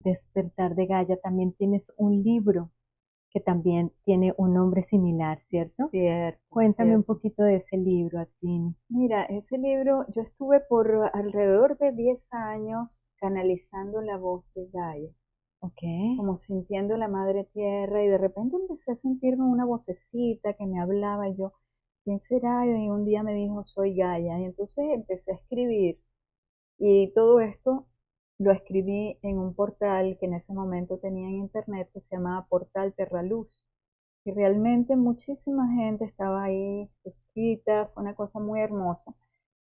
Despertar de Gaia, también tienes un libro que también tiene un nombre similar, ¿cierto? Cierto, Cuéntame un cierto. poquito de ese libro, Atrini. Mira, ese libro, yo estuve por alrededor de 10 años canalizando la voz de Gaia, Ok. como sintiendo la madre tierra, y de repente empecé a sentirme una vocecita que me hablaba, y yo, ¿quién será? Y un día me dijo, soy Gaia, y entonces empecé a escribir, y todo esto lo escribí en un portal que en ese momento tenía en internet que se llamaba Portal Terraluz. Y realmente muchísima gente estaba ahí suscrita, fue una cosa muy hermosa.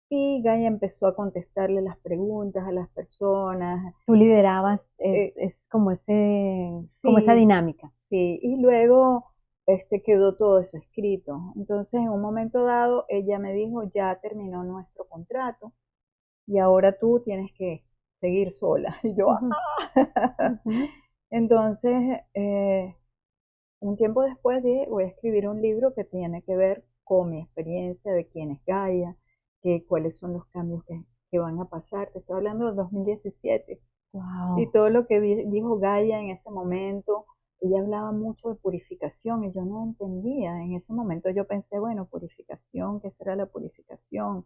Y Gaia empezó a contestarle las preguntas a las personas. Tú liderabas, Eh, es como como esa sí, dinámica. sí, y luego quedó todo eso escrito. Entonces, en un momento dado, ella me dijo, ya terminó nuestro contrato y ahora tú tienes que seguir sola. Y yo, Ujú, ¡ah! ujú. Entonces, un tiempo después dije, voy a escribir un libro que tiene que ver con mi experiencia de quién es Gaia, cuáles son los cambios que van a pasar. Te estoy hablando del 2017. Y Wow. todo lo que dijo Gaia en ese momento, ella hablaba mucho de purificación y yo no entendía. En ese momento yo pensé, bueno, purificación, ¿qué será la purificación?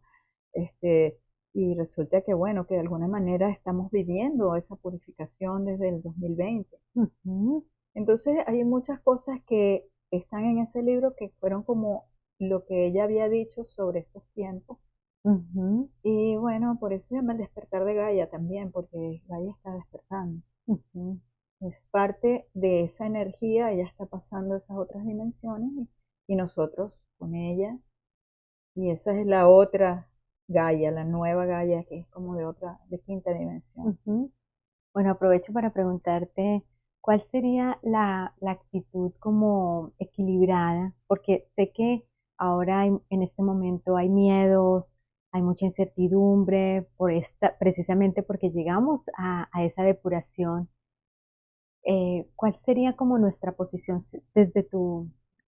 Este, y resulta que, bueno, que de alguna manera estamos viviendo esa purificación desde el 2020. Ujú, Entonces hay muchas cosas que están en ese libro que fueron como lo que ella había dicho sobre estos tiempos. ujú, Y bueno, por eso se llama el despertar de Gaia también, porque Gaia está despertando. ujú. Es parte de esa energía, ella está pasando esas otras dimensiones y nosotros con ella. Y esa es la otra Gaia, la nueva Gaia, que es como de quinta dimensión. Ujú. Bueno, aprovecho para preguntarte cuál sería la actitud como equilibrada, porque sé que ahora en este momento hay miedos, hay mucha incertidumbre por precisamente porque llegamos a esa depuración. ¿Cuál sería como nuestra posición desde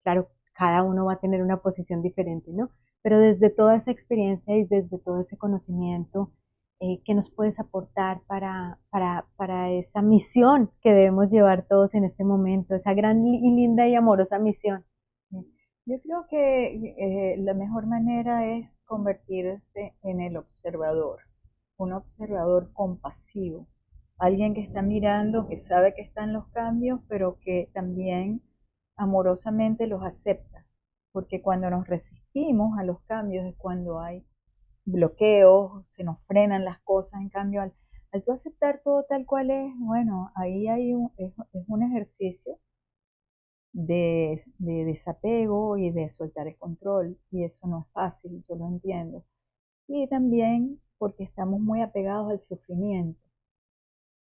claro, cada uno va a tener una posición diferente, ¿no? Pero desde toda esa experiencia y desde todo ese conocimiento, ¿qué nos puedes aportar para esa misión que debemos llevar todos en este momento, esa gran y linda y amorosa misión? Yo creo que la mejor manera es convertirse en el observador, un observador compasivo, alguien que está mirando, que sabe que están los cambios, pero que también amorosamente los acepta, porque cuando nos resistimos a los cambios es cuando hay bloqueos, se nos frenan las cosas, en cambio al tú aceptar todo tal cual es, bueno, ahí es un ejercicio de desapego y de soltar el control, y eso no es fácil, yo lo entiendo. Y también porque estamos muy apegados al sufrimiento.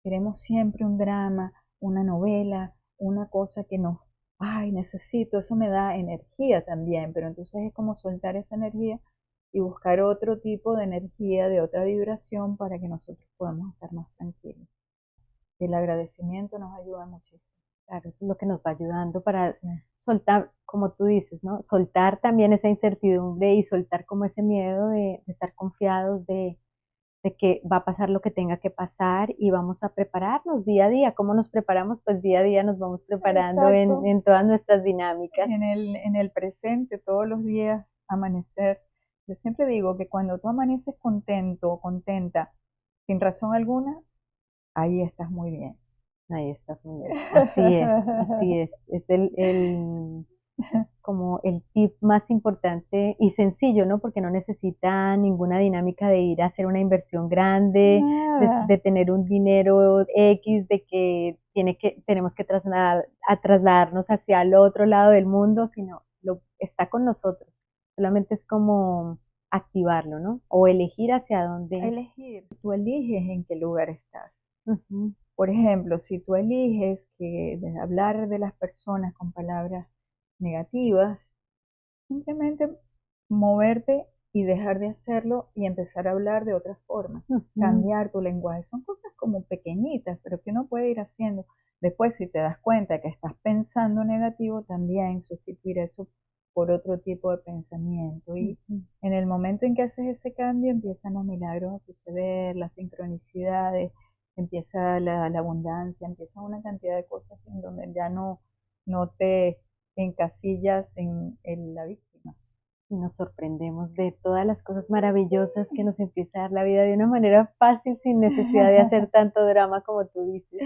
Queremos siempre un drama, una novela, una cosa que nos, ay, necesito, eso me da energía también, pero entonces es como soltar esa energía y buscar otro tipo de energía, de otra vibración para que nosotros podamos estar más tranquilos. El agradecimiento nos ayuda muchísimo. Claro, eso es lo que nos va ayudando para Sí, soltar, como tú dices, ¿no? Soltar también esa incertidumbre y soltar como ese miedo de estar confiados de que va a pasar lo que tenga que pasar y vamos a prepararnos día a día. ¿Cómo nos preparamos? Pues día a día nos vamos preparando exacto. en todas nuestras dinámicas. En el presente, todos los días, amanecer. Yo siempre digo que cuando tú amaneces contento o contenta, sin razón alguna, ahí estás muy bien. Ahí estás muy bien. Así es, así es. Es como el tip más importante y sencillo, ¿no? Porque no necesita ninguna dinámica de ir a hacer una inversión grande, Nada. de tener un dinero X, de que tenemos que trasladarnos hacia el otro lado del mundo, sino está con nosotros. Solamente es como activarlo, ¿no? O elegir hacia dónde. Elegir. Tú eliges en qué lugar estás. Ujú, Por ejemplo, si tú eliges que de hablar de las personas con palabras negativas, simplemente moverte y dejar de hacerlo y empezar a hablar de otra forma, ujú. cambiar tu lenguaje. Son cosas como pequeñitas, pero que uno puede ir haciendo. Después, si te das cuenta que estás pensando negativo, también sustituir eso por otro tipo de pensamiento. Y Ujú. en el momento en que haces ese cambio, empiezan los milagros a suceder, las sincronicidades, empieza la abundancia, empieza una cantidad de cosas en donde ya no te encasillas en la víctima. Y nos sorprendemos de todas las cosas maravillosas que nos empieza a dar la vida de una manera fácil, sin necesidad de hacer tanto drama como tú dices.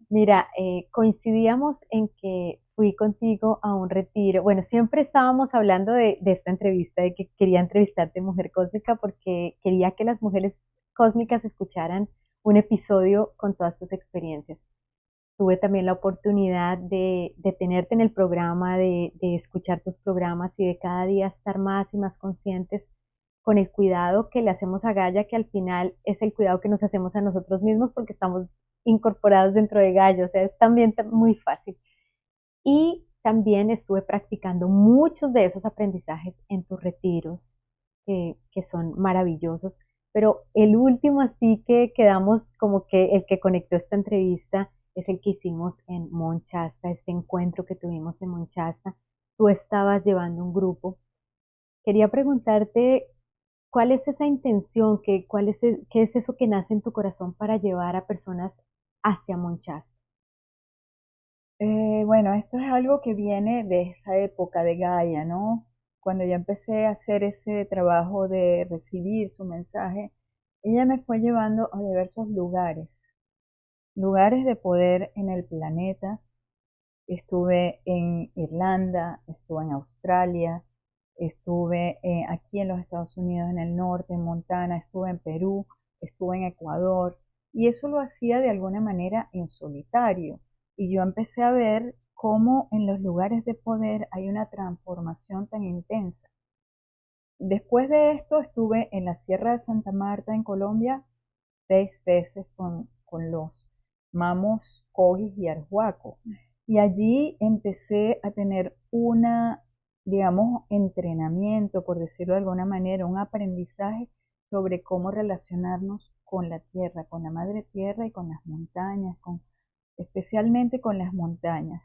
Mira, coincidíamos en que fui contigo a un retiro. Bueno, siempre estábamos hablando de esta entrevista, de que quería entrevistarte, Mujer Cósmica, porque quería que las mujeres cósmicas escucharan un episodio con todas tus experiencias. Tuve también la oportunidad de tenerte en el programa, de escuchar tus programas y de cada día estar más y más conscientes con el cuidado que le hacemos a Gaia, que al final es el cuidado que nos hacemos a nosotros mismos porque estamos incorporados dentro de Gaia, o sea, es también muy fácil. Y también estuve practicando muchos de esos aprendizajes en tus retiros, que son maravillosos, pero el último así que quedamos como que el que conectó esta entrevista es el que hicimos en Monchasta, este encuentro que tuvimos en Monchasta. Tú estabas llevando un grupo. Quería preguntarte cuál es esa intención, qué es eso que nace en tu corazón para llevar a personas hacia Monchasta. Bueno, esto es algo que viene de esa época de Gaia, ¿no? Cuando yo empecé a hacer ese trabajo de recibir su mensaje, ella me fue llevando a diversos lugares de poder en el planeta. Estuve en Irlanda, estuve en Australia, estuve aquí en los Estados Unidos, en el norte, en Montana, estuve en Perú, estuve en Ecuador, y eso lo hacía de alguna manera en solitario. Y yo empecé a ver cómo en los lugares de poder hay una transformación tan intensa. Después de esto estuve en la Sierra de Santa Marta, en Colombia, 6 veces con los mamos, cogis y arhuaco. Y allí empecé a tener digamos, entrenamiento, por decirlo de alguna manera, un aprendizaje sobre cómo relacionarnos con la tierra, con la madre tierra y con las montañas, especialmente con las montañas.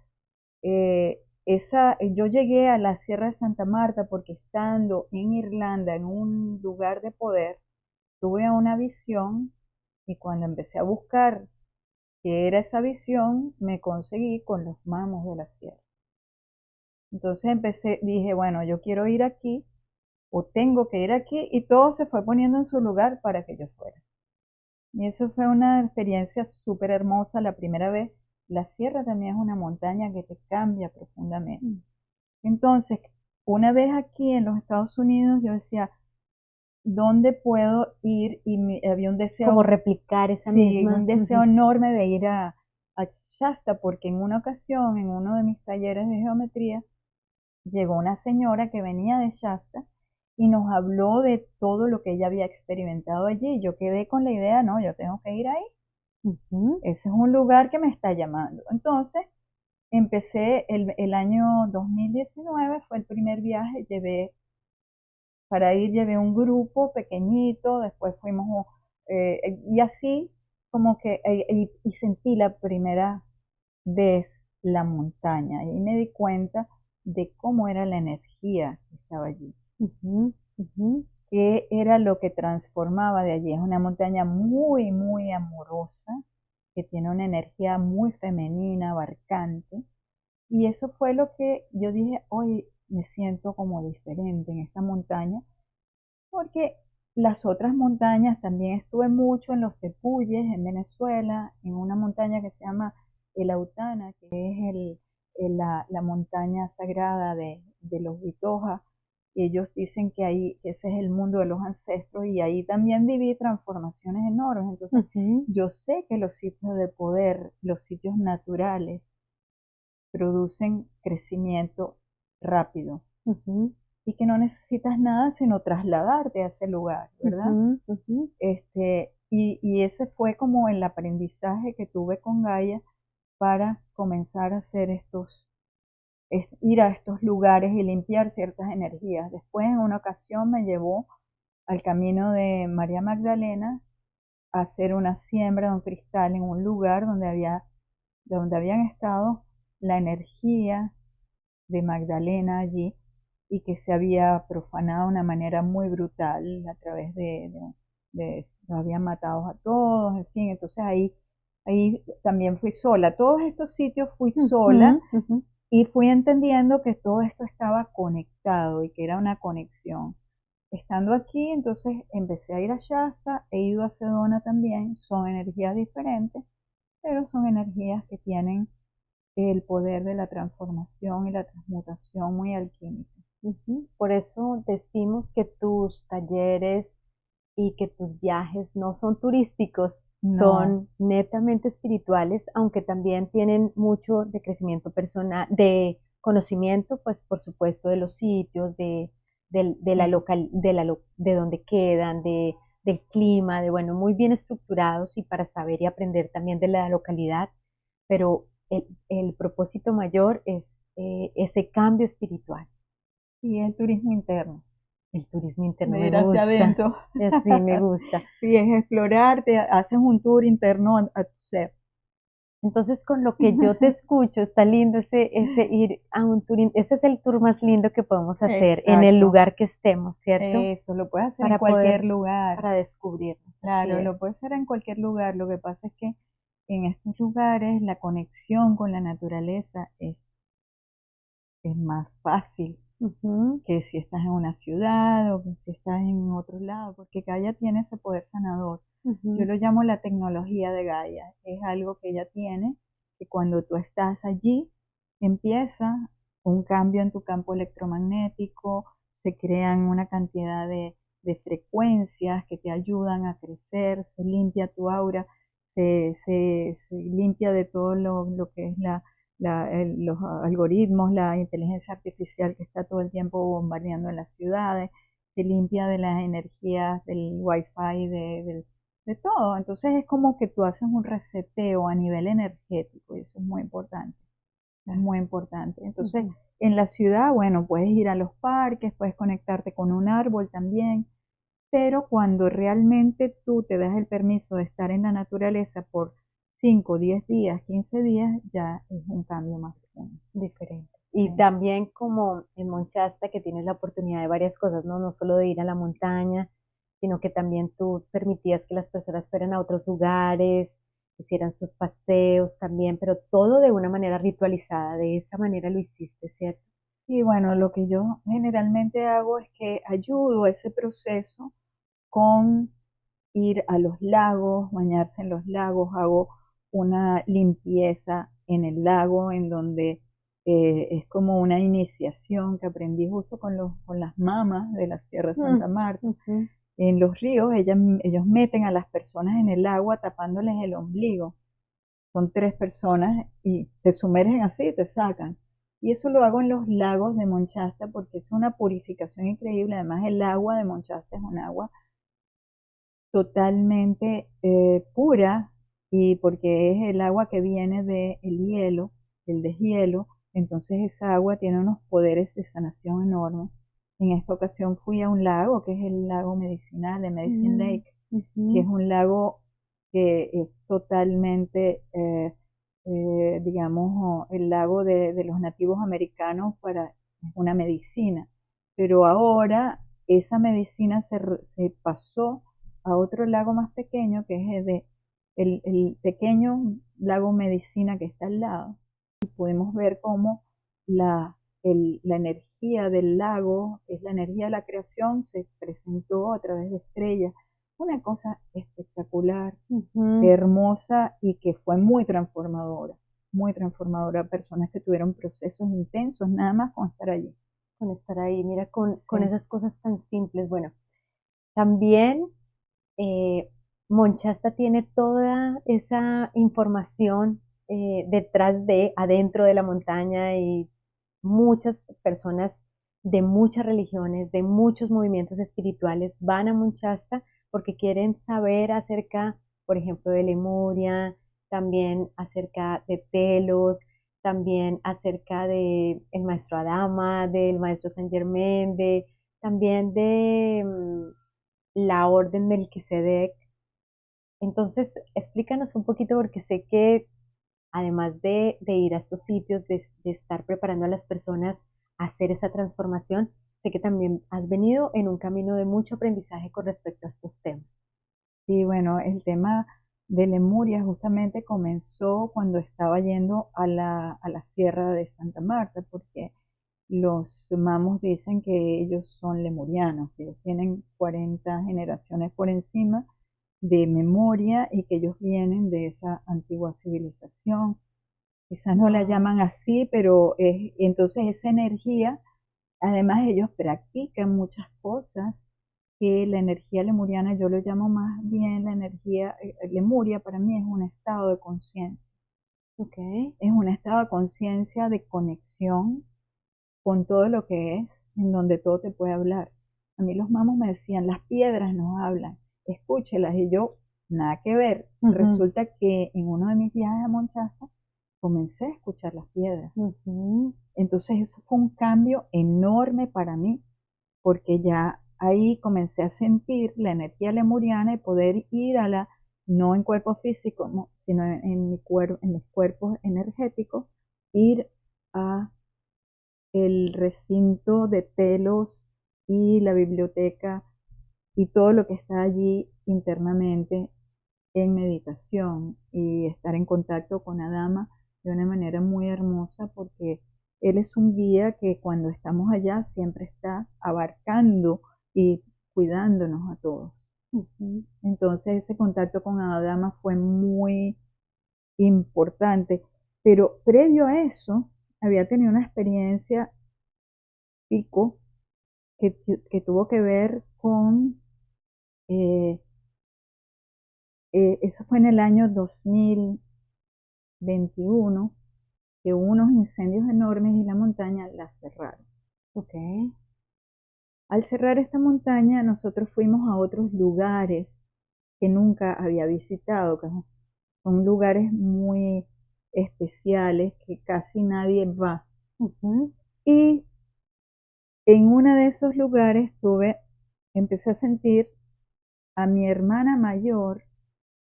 Yo llegué a la Sierra de Santa Marta porque estando en Irlanda, en un lugar de poder, tuve una visión y cuando empecé a buscar qué era esa visión, me conseguí con los mamos de la sierra. Entonces dije, bueno, yo quiero ir aquí o tengo que ir aquí y todo se fue poniendo en su lugar para que yo fuera. Y eso fue una experiencia súper hermosa la primera vez. La sierra también es una montaña que te cambia profundamente. Entonces, una vez aquí en los Estados Unidos, yo decía, ¿dónde puedo ir? Y había un deseo, como replicar esa misma. un deseo enorme de ir a Shasta, porque en una ocasión, en uno de mis talleres de geometría, llegó una señora que venía de Shasta y nos habló de todo lo que ella había experimentado allí. Yo quedé con la idea, no, yo tengo que ir ahí. Ese es un lugar que me está llamando. Entonces, empecé el año 2019, fue el primer viaje, llevé un grupo pequeñito, después fuimos, y así como que, y sentí la primera vez la montaña, y me di cuenta de cómo era la energía que estaba allí, qué era lo que transformaba de allí. Es una montaña muy, muy amorosa, que tiene una energía muy femenina, abarcante, y eso fue lo que yo dije, hoy me siento como diferente en esta montaña, porque las otras montañas también estuve mucho en los Tepuyes, en Venezuela, en una montaña que se llama el Autana, que es la montaña sagrada de los Vitoja. Ellos dicen que ahí ese es el mundo de los ancestros y ahí también viví transformaciones enormes. Entonces, yo sé que los sitios de poder, los sitios naturales, producen crecimiento rápido y que no necesitas nada sino trasladarte a ese lugar, ¿verdad? Y ese fue como el aprendizaje que tuve con Gaia para comenzar a hacer ir a estos lugares y limpiar ciertas energías. Después, en una ocasión, me llevó al camino de María Magdalena a hacer una siembra de un cristal en un lugar donde habían estado la energía de Magdalena allí y que se había profanado de una manera muy brutal a través los habían matado a todos, en fin, entonces ahí también fui sola. Todos estos sitios fui sola Ujú, ujú. y fui entendiendo que todo esto estaba conectado y que era una conexión. Estando aquí, entonces empecé a ir a Shasta, he ido a Sedona también, son energías diferentes, pero son energías que tienen el poder de la transformación y la transmutación muy alquímica. Ujú. Por eso decimos que tus talleres y que tus viajes no son turísticos, No, son netamente espirituales, aunque también tienen mucho de crecimiento personal, de conocimiento, pues por supuesto, de los sitios, de la sí, local, de donde quedan, del clima, de bueno, muy bien estructurados y para saber y aprender también de la localidad, pero el propósito mayor es ese cambio espiritual. y el turismo interno, El turismo interno de me ir hacia gusta, adentro. sí, me gusta. Sí, es explorar, te haces un tour interno a tu ser. Entonces, con lo que yo te escucho, está lindo ese ir a un tour, ese es el tour más lindo que podemos hacer en el Exacto, lugar que estemos, ¿cierto? eso lo puedes hacer en Para cualquier poder, lugar. para descubrirnos, así Claro, lo es. puedes hacer en cualquier lugar. Lo que pasa es que en estos lugares la conexión con la naturaleza es más fácil Ujú, que si estás en una ciudad o que si estás en otro lado, porque Gaia tiene ese poder sanador. Yo ujú, lo llamo la tecnología de Gaia. Es algo que ella tiene, que cuando tú estás allí, empieza un cambio en tu campo electromagnético, se crean una cantidad de frecuencias que te ayudan a crecer, se limpia tu aura, se limpia de todo lo que es los algoritmos, la inteligencia artificial que está todo el tiempo bombardeando en las ciudades, se limpia de las energías del wifi, de todo. Entonces es como que tú haces un reseteo a nivel energético y eso es muy importante, es claro, muy importante. Entonces ujú. en la ciudad, bueno, puedes ir a los parques, puedes conectarte con un árbol también, pero cuando realmente tú te das el permiso de estar en la naturaleza por 5, 10 días, 15 días, ya es un cambio más profundo. Diferente. Sí, Y también como en Monchasta, que tienes la oportunidad de varias cosas, ¿no? No solo de ir a la montaña, sino que también tú permitías que las personas fueran a otros lugares, hicieran sus paseos también, pero todo de una manera ritualizada. De esa manera lo hiciste, ¿cierto? y bueno, lo que yo generalmente hago es que ayudo a ese proceso con ir a los lagos, bañarse en los lagos, hago una limpieza en el lago en donde es como una iniciación que aprendí justo con las mamas de la Sierra Mm, Santa Marta. ujú. En los ríos ellos meten a las personas en el agua tapándoles el ombligo. Son 3 personas y te sumergen así y te sacan. Y eso lo hago en los lagos de Monchasta porque es una purificación increíble. Además, el agua de Monchasta es un agua totalmente pura y porque es el agua que viene del hielo, el deshielo, entonces esa agua tiene unos poderes de sanación enormes. En esta ocasión fui a un lago que es el lago medicinal de Medicine Mm, Lake, que es ujú. un lago que es totalmente, digamos, el lago de los nativos americanos para una medicina. Pero ahora esa medicina se pasó a otro lago más pequeño, que es el pequeño lago Medicina que está al lado. Y podemos ver cómo la energía del lago, que es la energía de la creación, se presentó a través de estrellas. Una cosa espectacular, Ujú. hermosa y que fue muy transformadora. Muy transformadora. Personas que tuvieron procesos intensos nada más con estar allí. Con estar ahí, mira, con Sí. esas cosas tan simples. Bueno, también eh, Monchasta tiene toda esa información detrás de, adentro de la montaña y muchas personas de muchas religiones, de muchos movimientos espirituales van a Monchasta porque quieren saber acerca, por ejemplo, de Lemuria, también acerca de Telos, también acerca de el maestro Adama, del maestro Saint Germain, de también de la orden del Melquisedec. Entonces, explícanos un poquito porque sé que además de ir a estos sitios, de estar preparando a las personas a hacer esa transformación, sé que también has venido en un camino de mucho aprendizaje con respecto a estos temas. Y bueno, el tema de Lemuria justamente comenzó cuando estaba yendo a la Sierra de Santa Marta, porque los mamos dicen que ellos son lemurianos, que ellos tienen 40 generaciones por encima de memoria y que ellos vienen de esa antigua civilización. Quizás no la Wow. llaman así, pero entonces esa energía, además ellos practican muchas cosas que la energía lemuriana, yo lo llamo más bien la energía, Lemuria para mí es un estado de conciencia, Ok. es un estado de conciencia de conexión con todo lo que es, en donde todo te puede hablar. A mí los mamos me decían, las piedras nos hablan, escúchelas, y yo, nada que ver. Ujú, Resulta que en uno de mis viajes a Monchasta comencé a escuchar las piedras. ujú. Entonces eso fue un cambio enorme para mí, porque ya ahí comencé a sentir la energía lemuriana y poder ir a la, no en cuerpo físico, no, sino en mi cuerpo, en mis cuerpos energéticos, ir a el recinto de Telos y la biblioteca y todo lo que está allí internamente en meditación y estar en contacto con Adama de una manera muy hermosa porque él es un guía que cuando estamos allá siempre está abarcando y cuidándonos a todos. Ujú. Entonces ese contacto con Adama fue muy importante, pero previo a eso había tenido una experiencia pico que tuvo que ver con, eh, eso fue en el año 2021, que hubo unos incendios enormes y la montaña la cerraron. Ok. Al cerrar esta montaña, nosotros fuimos a otros lugares que nunca había visitado, que son lugares muy especiales que casi nadie va. Ujú. Y en uno de esos lugares empecé a sentir a mi hermana mayor,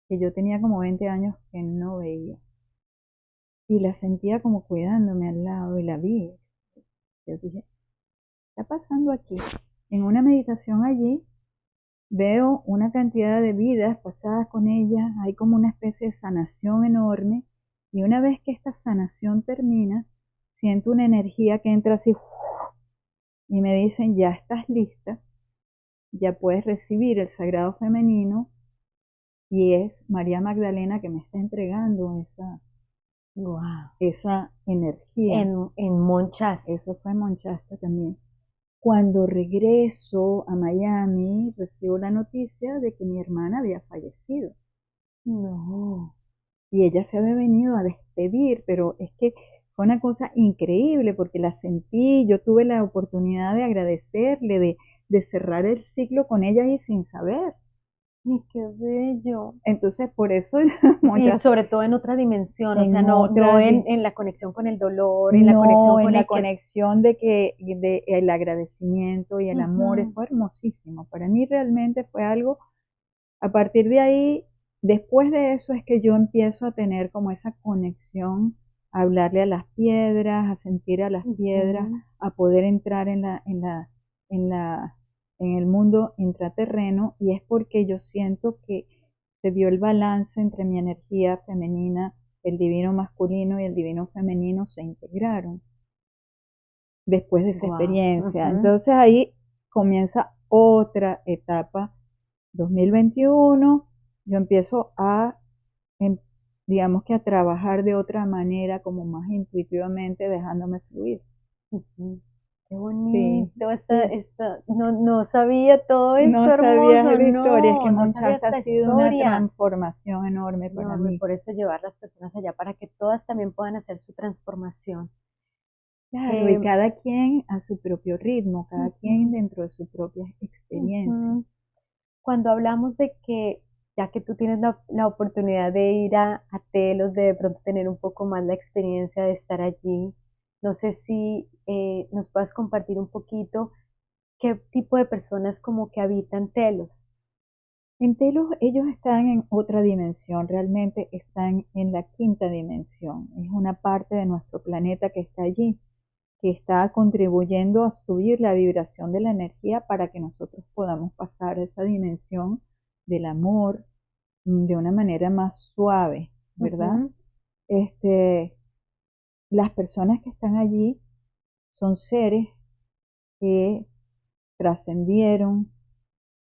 que yo tenía como 20 años que no veía. Y la sentía como cuidándome al lado y la vi. Yo dije, ¿qué está pasando aquí? En una meditación allí veo una cantidad de vidas pasadas con ella, hay como una especie de sanación enorme y una vez que esta sanación termina, siento una energía que entra así y me dicen, ya estás lista, ya puedes recibir el sagrado femenino y es María Magdalena que me está entregando Wow. esa energía. En Monchas. Eso fue en Monchasta también. Cuando regreso a Miami, recibo la noticia de que mi hermana había fallecido No. y ella se había venido a despedir, pero es que fue una cosa increíble porque la sentí, yo tuve la oportunidad de agradecerle, de cerrar el ciclo con ella y sin saber. Ay, qué bello. Entonces, por eso Y muchas sobre todo en otra dimensión, o sea, en no otras en la conexión con el dolor, en la no, conexión en con la el que... conexión de que de el agradecimiento y el amor Ujú. fue hermosísimo. Para mí realmente fue algo, a partir de ahí, después de eso es que yo empiezo a tener como esa conexión, a hablarle a las piedras, a sentir a las piedras, Ujú. a poder entrar en la, en el mundo intraterreno y es porque yo siento que se dio el balance entre mi energía femenina, el divino masculino y el divino femenino se integraron después de esa Guau. experiencia. Ujú. Entonces ahí comienza otra etapa. 2021, yo empiezo em, digamos que a trabajar de otra manera, como más intuitivamente, dejándome fluir. Ujú. Qué Sí, bonito, sí. no sabía todo esto No sabías hermoso, esta historia, es que no sabía Monchasta ha esta sido una historia transformación enorme para enorme, mí. por eso llevar las personas allá para que todas también puedan hacer su transformación. Claro, y Eh, cada quien a su propio ritmo, cada quien ujú, dentro de su propia experiencia. ujú. Cuando hablamos de que, ya que tú tienes la oportunidad de ir a Telos, de pronto tener un poco más la experiencia de estar allí, no sé si nos puedas compartir un poquito qué tipo de personas como que habitan Telos. En Telos ellos están en otra dimensión, realmente están en la quinta dimensión. Es una parte de nuestro planeta que está allí, que está contribuyendo a subir la vibración de la energía para que nosotros podamos pasar a esa dimensión del amor, de una manera más suave, ¿verdad? Ujú. Este, las personas que están allí son seres que trascendieron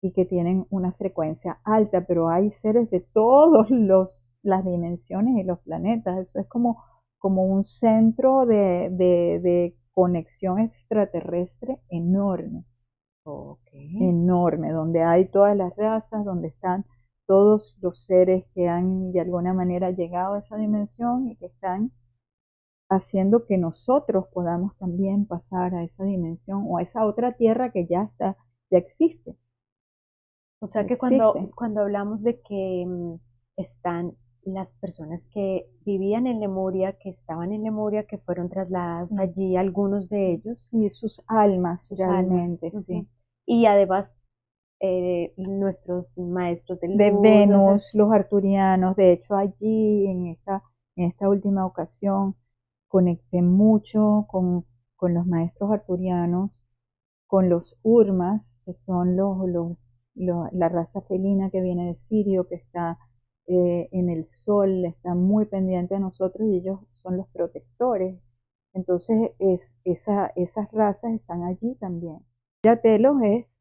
y que tienen una frecuencia alta, pero hay seres de todas las dimensiones y los planetas. Eso es como un centro de conexión extraterrestre enorme, Ok. enorme, donde hay todas las razas, donde están todos los seres que han de alguna manera llegado a esa dimensión y que están haciendo que nosotros podamos también pasar a esa dimensión o a esa otra tierra que ya está, ya existe, O sea ya que existe. cuando hablamos de que están las personas que vivían en Lemuria, que estaban en Lemuria, que fueron trasladados Sí, allí, algunos de ellos, sí, sus almas sus almas, realmente, ujú. sí. Y además nuestros maestros de De luz, Venus, los arturianos, de hecho allí en esta última ocasión conecté mucho con los maestros arturianos, con los Urmas, que son la raza felina que viene de Sirio, que está en el sol, está muy pendiente de nosotros y ellos son los protectores. Entonces esas razas están allí también. Ya Telos es,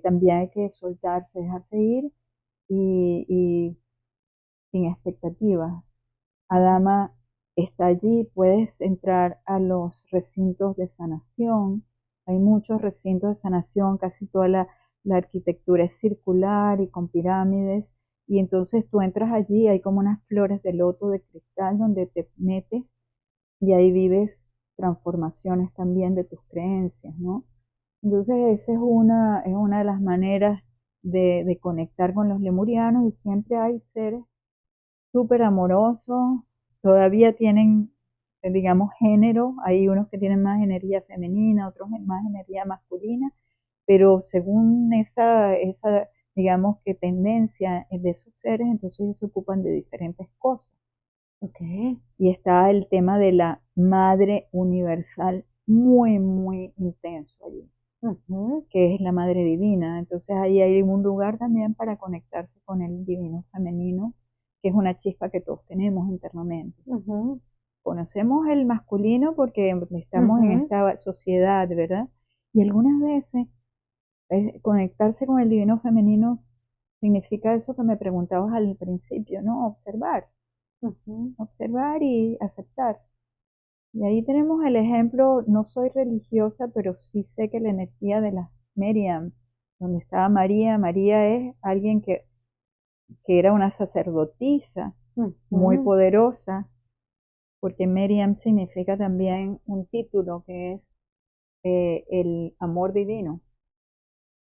también hay que soltarse, dejarse ir y sin expectativas. Adama está allí, puedes entrar a los recintos de sanación. Hay muchos recintos de sanación, casi toda la arquitectura es circular y con pirámides. Y entonces tú entras allí, hay como unas flores de loto de cristal donde te metes y ahí vives transformaciones también de tus creencias, ¿no? Entonces esa es una de las maneras de conectar con los lemurianos y siempre hay seres súper amorosos, todavía tienen, digamos, género, hay unos que tienen más energía femenina, otros más energía masculina, pero según esa digamos que tendencia de esos seres, entonces ellos se ocupan de diferentes cosas. ok, Y está el tema de la madre universal muy, muy intenso allí, ujú, que es la madre divina. Entonces ahí hay un lugar también para conectarse con el divino femenino, que es una chispa que todos tenemos internamente. ujú, Conocemos el masculino porque estamos en ujú. esta sociedad, ¿verdad? Y algunas veces conectarse con el divino femenino significa eso que me preguntabas al principio, ¿no? Ujú, Observar y aceptar. Y ahí tenemos el ejemplo, no soy religiosa, pero sí sé que la energía de la Miriam, donde estaba María, María es alguien que era una sacerdotisa muy ujú. poderosa, porque Miriam significa también un título que es el amor divino.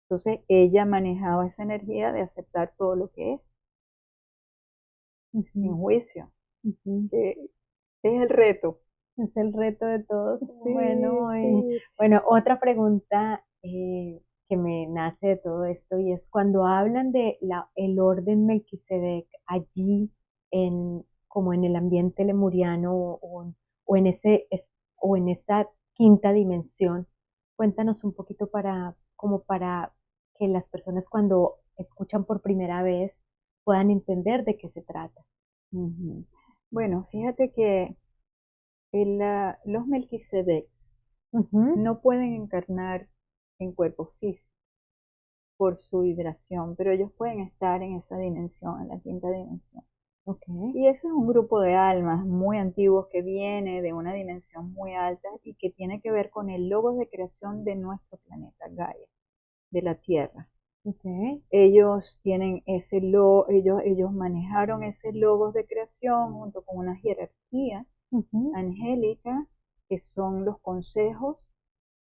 Entonces ella manejaba esa energía de aceptar todo lo que es, sin Ujú, juicio, ujú. que es el reto. Es el reto de todos. Sí, Bueno, sí. bueno, otra pregunta que me nace de todo esto y es cuando hablan de el orden Melquisedec allí como en el ambiente lemuriano o en o en esta quinta dimensión, cuéntanos un poquito como para que las personas cuando escuchan por primera vez puedan entender de qué se trata. Ujú. Bueno, fíjate que los Melquisedecs Ujú, no pueden encarnar en cuerpos físicos por su vibración, pero ellos pueden estar en esa dimensión, en la quinta dimensión. ok. Y eso es un grupo de almas muy antiguos que viene de una dimensión muy alta y que tiene que ver con el logos de creación de nuestro planeta Gaia, de la Tierra. Okay. Ellos tienen ellos manejaron ese logos de creación junto con una jerarquía Ujú, angélica, que son los consejos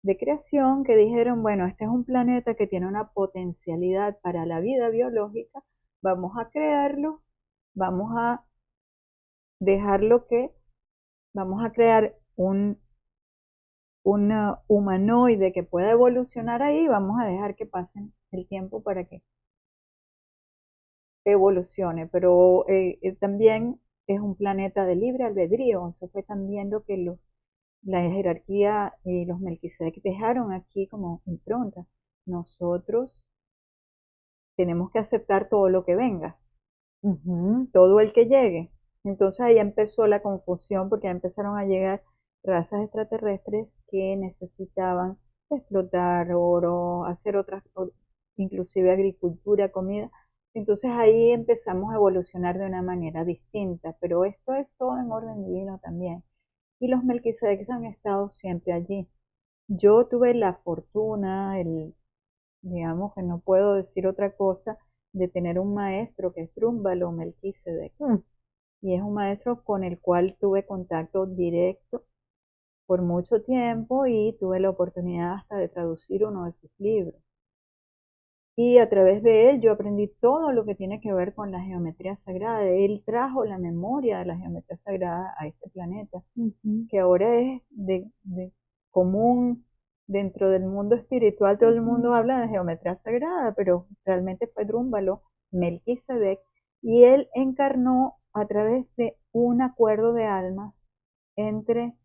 de creación, que dijeron, bueno, este es un planeta que tiene una potencialidad para la vida biológica, vamos a crearlo, vamos a dejarlo que, vamos a crear un humanoide que pueda evolucionar ahí, vamos a dejar que pasen el tiempo para que evolucione, pero también es un planeta de libre albedrío, eso fue también lo que la jerarquía y los Melquisedec dejaron aquí como impronta. Nosotros tenemos que aceptar todo lo que venga, Ujú, todo el que llegue. Entonces ahí empezó la confusión porque empezaron a llegar razas extraterrestres que necesitaban explotar oro, hacer otras, inclusive agricultura, comida. Entonces ahí empezamos a evolucionar de una manera distinta, pero esto es todo en orden divino también. Y los Melquisedeques han estado siempre allí. Yo tuve la fortuna, digamos que no puedo decir otra cosa, de tener un maestro que es Drúmbalo Melquisedec. mm. Y es un maestro con el cual tuve contacto directo por mucho tiempo y tuve la oportunidad hasta de traducir uno de sus libros. Y a través de él yo aprendí todo lo que tiene que ver con la geometría sagrada. Él trajo la memoria de la geometría sagrada a este planeta, Ujú, que ahora es de común dentro del mundo espiritual. Todo el mundo habla de geometría sagrada, pero realmente fue Drúmbalo, Melquisedec, y él encarnó a través de un acuerdo de almas entre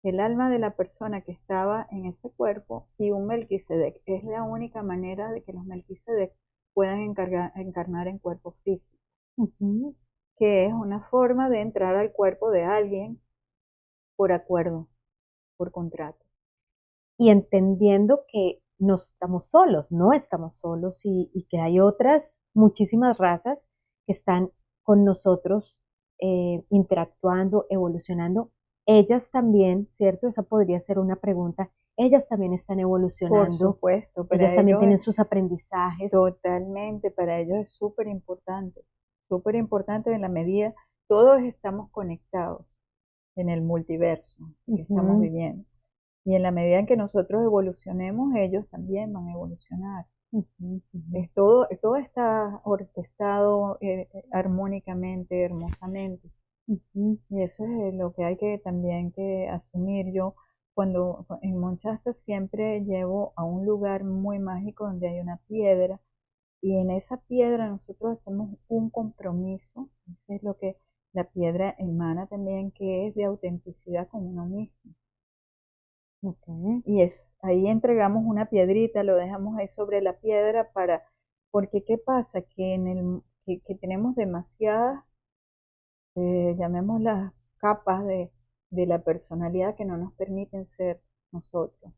el alma de la persona que estaba en ese cuerpo y un Melquisedec. Es la única manera de que los Melquisedec puedan encarnar en cuerpo físico, ujú. que es una forma de entrar al cuerpo de alguien por acuerdo, por contrato. Y entendiendo que no estamos solos, no estamos solos y que hay otras muchísimas razas que están con nosotros interactuando, evolucionando. Ellas también, ¿cierto? Esa podría ser una pregunta. Ellas también están Por evolucionando, supuesto, ellas para también ellos tienen es sus aprendizajes. totalmente, para ellos es súper importante en la medida, todos estamos conectados en el multiverso que estamos Ujú, viviendo. Y en la medida en que nosotros evolucionemos, ellos también van a evolucionar. ujú, ujú, Todo está orquestado armónicamente, hermosamente. ujú, Y eso es lo que hay que también que asumir. Yo cuando en Monchasta siempre llevo a un lugar muy mágico donde hay una piedra y en esa piedra nosotros hacemos un compromiso. Eso es lo que la piedra emana también, que es de autenticidad con uno mismo. ok. Y es ahí entregamos una piedrita, lo dejamos ahí sobre la piedra porque qué pasa que que tenemos demasiadas, llamémoslas capas de la personalidad que no nos permiten ser nosotros.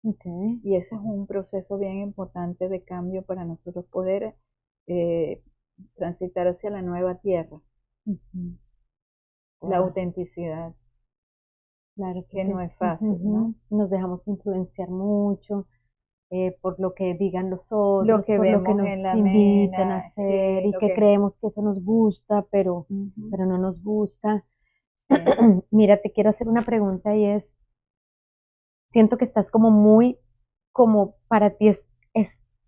Okay. Y ese es un proceso bien importante de cambio para nosotros poder eh, transitar hacia la nueva tierra, Ujú. la Wow, autenticidad, claro que que no sí. es Ujú, fácil, ¿no? ujú. Nos dejamos influenciar mucho por lo que digan los Lo otros, que por lo que vemos en nos la invitan a mena, hacer sí, y lo que que... creemos que eso nos gusta, Ujú, pero no nos gusta. sí. Mira, te quiero hacer una pregunta y es, siento que estás como muy, como para ti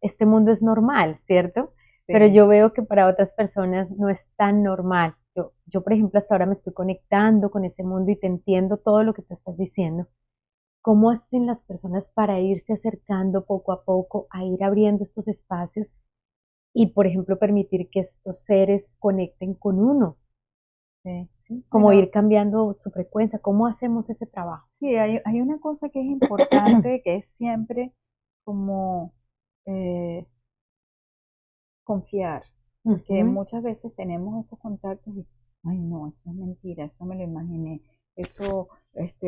este mundo es normal, ¿cierto? Pero Sí, yo veo que para otras personas no es tan normal. Yo, por ejemplo, hasta ahora me estoy conectando con ese mundo y te entiendo todo lo que tú estás diciendo. ¿Cómo hacen las personas para irse acercando poco a poco, a ir abriendo estos espacios y, por ejemplo, permitir que estos seres conecten con uno? sí. ¿Sí? Como Bueno, ir cambiando su frecuencia. ¿Cómo hacemos ese trabajo? sí, hay una cosa que es importante, que es siempre como eh, confiar, porque Ujú, muchas veces tenemos estos contactos y, ay no, eso es mentira, eso me lo imaginé, eso, esto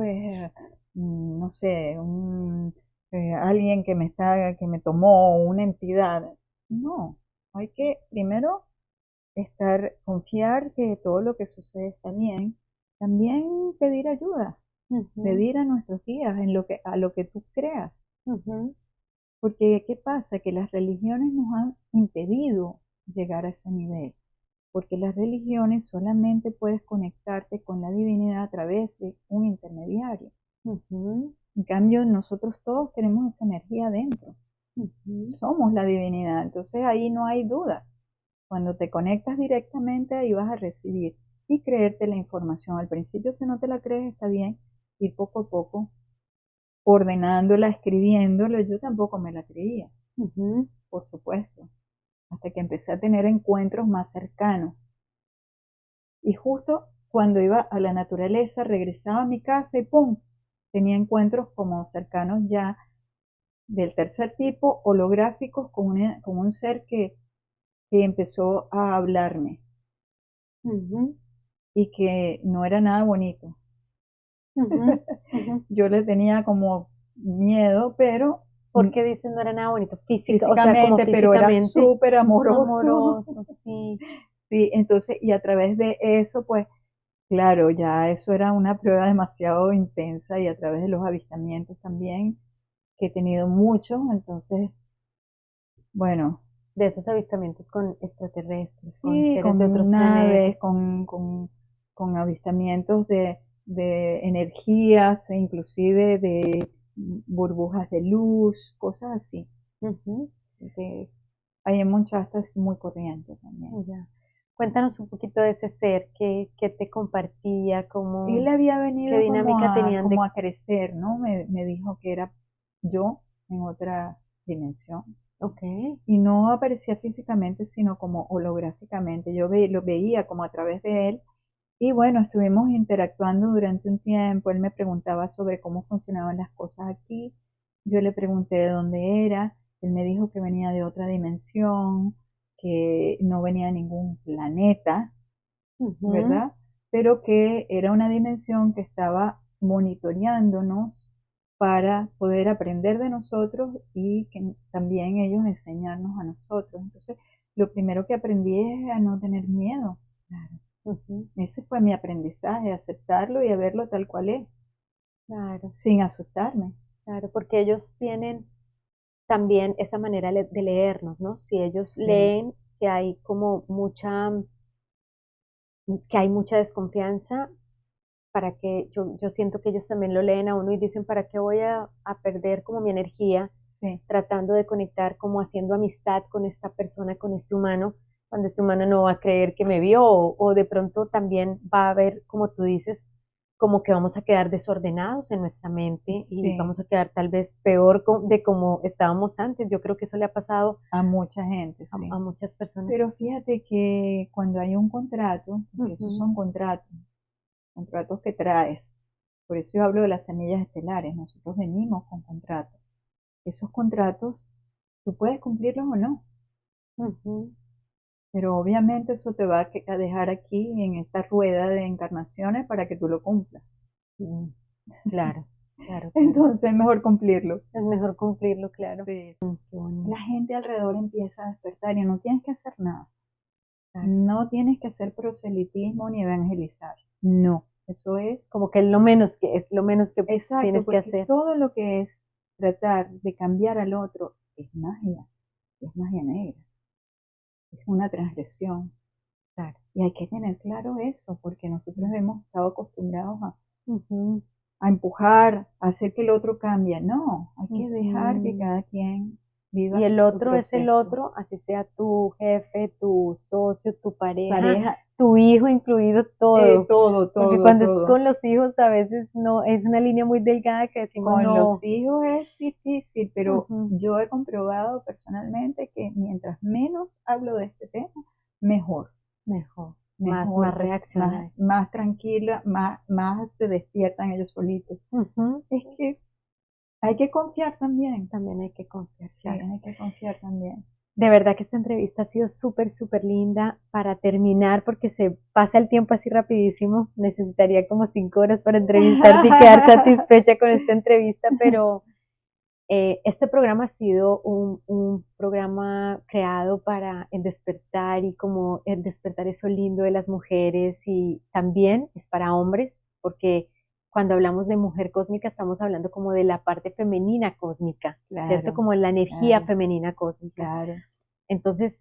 es, no sé, alguien que que me tomó, una entidad. No, hay que primero confiar que todo lo que sucede está bien, también pedir ayuda, ujú, pedir a nuestros guías a lo que tú creas. ujú, Porque, ¿qué pasa? Que las religiones nos han impedido llegar a ese nivel. Porque las religiones solamente puedes conectarte con la divinidad a través de un intermediario. ujú, En cambio, nosotros todos tenemos esa energía dentro. ujú, Somos la divinidad. Entonces ahí no hay duda. Cuando te conectas directamente, ahí vas a recibir y creerte la información. Al principio, si no te la crees, está bien. Ir poco a poco ordenándola, escribiéndola. Yo tampoco me la creía, ujú. por supuesto, hasta que empecé a tener encuentros más cercanos. Y justo cuando iba a la naturaleza, regresaba a mi casa y ¡pum! Tenía encuentros como cercanos ya del tercer tipo, holográficos, con un ser que empezó a hablarme Ujú, y que no era nada bonito. ujú, ujú. Yo le tenía como miedo, pero ¿Por qué dices no era nada bonito? Física, o sea, como físicamente, pero era físicamente súper amoroso. amoroso, sí. Sí, entonces, y a través de eso, pues, claro, ya eso era una prueba demasiado intensa y a través de los avistamientos también, que he tenido muchos, entonces, bueno, De esos avistamientos con extraterrestres, con sí, seres de otros con planetas. naves, con avistamientos de energías e inclusive de burbujas de luz, cosas así. Ujú, De, hay en Monchasta es muy corriente también. ya. Cuéntanos un poquito de ese ser, qué te compartía, Él cómo, había qué venido dinámica tenían como de... a crecer, ¿no? Me dijo que era yo en otra dimensión. Ok. Y no aparecía físicamente, sino como holográficamente. Lo veía como a través de él. Y bueno, estuvimos interactuando durante un tiempo. Él me preguntaba sobre cómo funcionaban las cosas aquí. Yo le pregunté de dónde era. Él me dijo que venía de otra dimensión, que no venía de ningún planeta, Ujú, ¿verdad? Pero que era una dimensión que estaba monitoreándonos para poder aprender de nosotros y que también ellos enseñarnos a nosotros. Entonces, lo primero que aprendí es a no tener miedo. Claro. ujú, Ese fue mi aprendizaje, aceptarlo y a verlo tal cual es, claro, sin asustarme. claro, porque ellos tienen también esa manera de leernos, ¿no? Si ellos Sí, leen que hay como que hay mucha desconfianza, para que yo siento que ellos también lo leen a uno y dicen, ¿para qué voy a perder como mi energía sí, tratando de conectar, como haciendo amistad con esta persona, con este humano, cuando este humano no va a creer que me vio o de pronto también va a haber, como tú dices, como que vamos a quedar desordenados en nuestra mente y sí, vamos a quedar tal vez peor de como estábamos antes. Yo creo que eso le ha pasado a mucha gente, a sí. muchas personas. Pero fíjate que cuando hay un contrato, porque esos Ujú, son contratos que traes. Por eso yo hablo de las semillas estelares. Nosotros venimos con contratos. Esos contratos, tú puedes cumplirlos o no, ujú. pero obviamente eso te va a dejar aquí en esta rueda de encarnaciones para que tú lo cumplas. Mm, claro, claro, claro. Entonces es mejor cumplirlo. Es mejor cumplirlo, claro. Sí. Qué bonito, La gente alrededor empieza a despertar y no tienes que hacer nada. claro. No tienes que hacer proselitismo ni evangelizar. No, eso es Como que es lo menos es lo menos que exacto, tienes que porque hacer. todo lo que es tratar de cambiar al otro es magia negra, es una transgresión. Claro. Y hay que tener claro eso, porque nosotros Mm. hemos estado acostumbrados Ujú, a empujar, a hacer que el otro cambie. No, hay que dejar que ujú. cada quien Y viva el su otro es el proceso. otro, así sea tu jefe, tu socio, tu pareja, Pareja, tu hijo incluido, todo. todo, Porque todo, cuando es todo. con los hijos a veces no, es una línea muy delgada que decimos Con los no. hijos es difícil, pero Ujú, yo he comprobado personalmente que mientras menos hablo de este tema, mejor, mejor, más mejor, reaccionar. más tranquila, más se despiertan ellos solitos. Ujú. Es que hay que confiar también. También hay que confiar, Sí, claro. hay que confiar también. De verdad que esta entrevista ha sido súper, súper linda para terminar porque se pasa el tiempo así rapidísimo. Necesitaría como 5 horas para entrevistarte y quedar satisfecha con esta entrevista, pero este programa ha sido un programa creado para el despertar y como el despertar eso lindo de las mujeres y también es para hombres porque cuando hablamos de mujer cósmica estamos hablando como de la parte femenina cósmica, ¿cierto? Claro, Como la energía claro, femenina cósmica. claro. Entonces,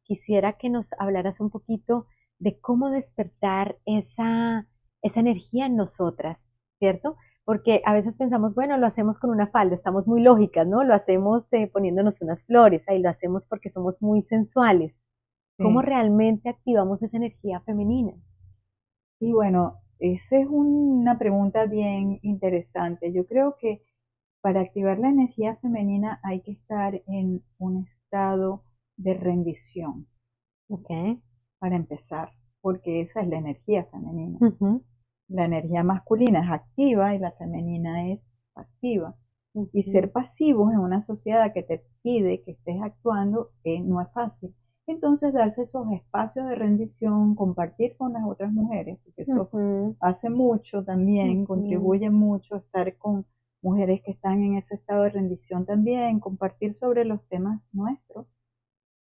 quisiera que nos hablaras un poquito de cómo despertar esa energía en nosotras, ¿cierto? Porque a veces pensamos, bueno, lo hacemos con una falda, estamos muy lógicas, ¿no? Lo hacemos poniéndonos unas flores, ahí lo hacemos porque somos muy sensuales. ¿Cómo Sí. realmente activamos esa energía femenina? Y bueno, esa es una pregunta bien interesante. Yo creo que para activar la energía femenina hay que estar en un estado de rendición, Ok. para empezar, porque esa es la energía femenina. Ujú, La energía masculina es activa y la femenina es pasiva. Y ujú, ser pasivos en una sociedad que te pide que estés actuando no es fácil. Entonces, darse esos espacios de rendición, compartir con las otras mujeres, porque eso Ujú, hace mucho también, ujú, contribuye mucho estar con mujeres que están en ese estado de rendición también, compartir sobre los temas nuestros,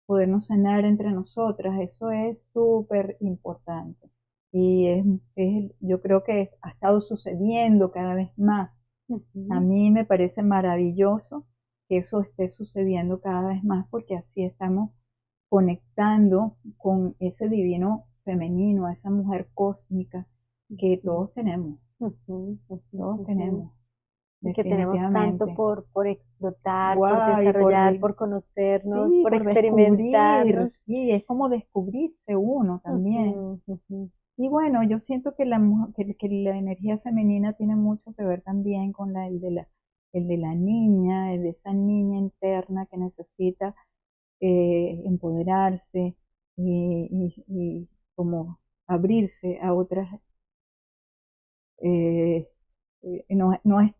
podernos cenar entre nosotras, eso es súper importante. Y yo creo que ha estado sucediendo cada vez más. A ujú. mí me parece maravilloso que eso esté sucediendo cada vez más porque así estamos conectando con ese divino femenino, a esa mujer cósmica que Ujú, todos tenemos, ujú, ujú, todos ujú. tenemos, Y que tenemos tanto definitivamente. por explotar, por Guau, desarrollar, por conocernos, sí, por por descubrir, experimentarnos. sí, es como descubrirse uno también. Ujú, ujú. Y bueno, yo siento que que la energía femenina tiene mucho que ver también con el de la niña, el de esa niña interna que necesita empoderarse y como abrirse a otras, eh, no es,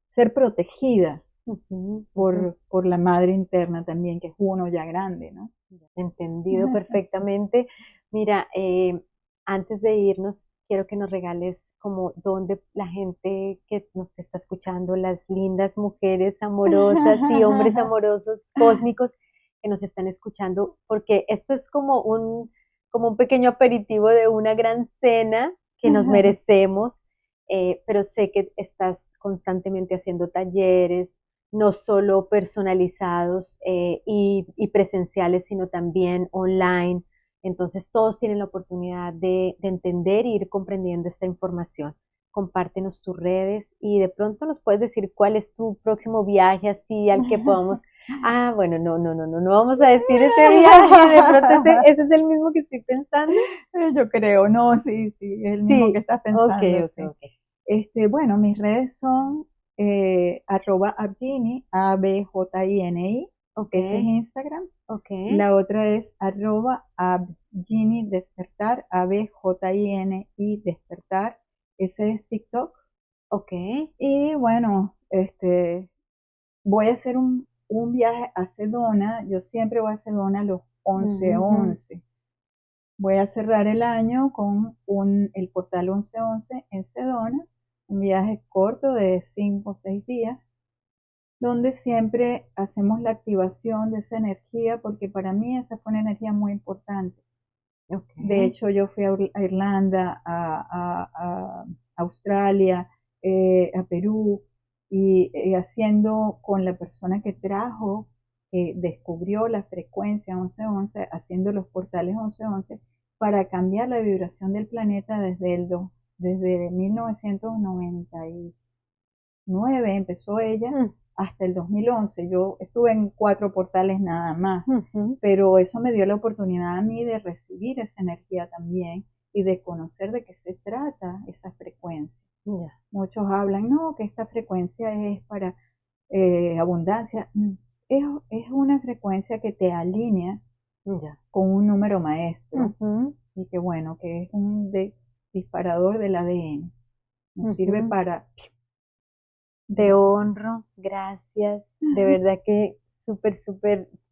ser protegida Ujú, ujú. por la madre interna también, que es uno ya grande, ¿no? Entendido perfectamente. Mira, antes de irnos, quiero que nos regales como donde la gente que nos está escuchando, las lindas mujeres amorosas y hombres amorosos cósmicos que nos están escuchando, porque esto es como un pequeño aperitivo de una gran cena que nos merecemos, pero sé que estás constantemente haciendo talleres, no solo personalizados y presenciales, sino también online. Entonces, todos tienen la oportunidad de entender e ir comprendiendo esta información. Compártenos tus redes y de pronto nos puedes decir cuál es tu próximo viaje así al que podamos. Ah, bueno, no vamos a decir ese viaje, de pronto ese es el mismo que estoy pensando. Yo creo, no, sí, sí, es el mismo que Sí, estás ok, pensando, ok, sí. ok. Bueno, mis redes son @abjini, ABJINI, Ok, ese es Instagram. ok, La otra es @abjini despertar, ABJINI despertar, ese es TikTok. ok. Y bueno, voy a hacer un viaje a Sedona, yo siempre voy a Sedona los 11/11. Voy a cerrar el año con el portal 11/11 en Sedona, un viaje corto de 5 o 6 días, donde siempre hacemos la activación de esa energía, porque para mí esa fue una energía muy importante. Ok. De hecho, yo fui a Irlanda, a Australia, a Perú, y haciendo con la persona que trajo, que descubrió la frecuencia 11/11, haciendo los portales 11/11, para cambiar la vibración del planeta desde 1999 empezó ella Mm, hasta el 2011. Yo estuve en 4 portales nada más, ujú, pero eso me dio la oportunidad a mí de recibir esa energía también y de conocer de qué se trata esa frecuencia. ya, Muchos hablan, no, que esta frecuencia es para abundancia. Es una frecuencia que te alinea ya. con un número maestro Ujú, y que bueno, que es disparador del ADN. Nos sirve ujú. para... Te honro, gracias. De verdad que súper,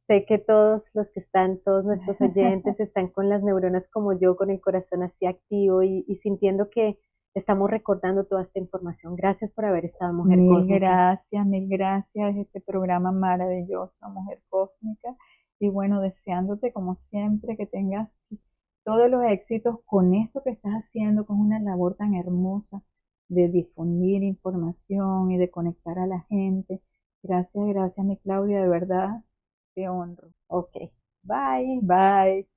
sé que todos los que están, todos nuestros oyentes están con las neuronas como yo, con el corazón así activo y sintiendo que estamos recordando toda esta información. Gracias por haber estado, Mujer Cósmica. Mil gracias, este programa maravilloso, Mujer Cósmica. Y bueno, deseándote como siempre que tengas todos los éxitos con esto que estás haciendo, con una labor tan hermosa de difundir información y de conectar a la gente. Gracias, mi Claudia, de verdad, te honro. Ok, bye. Bye.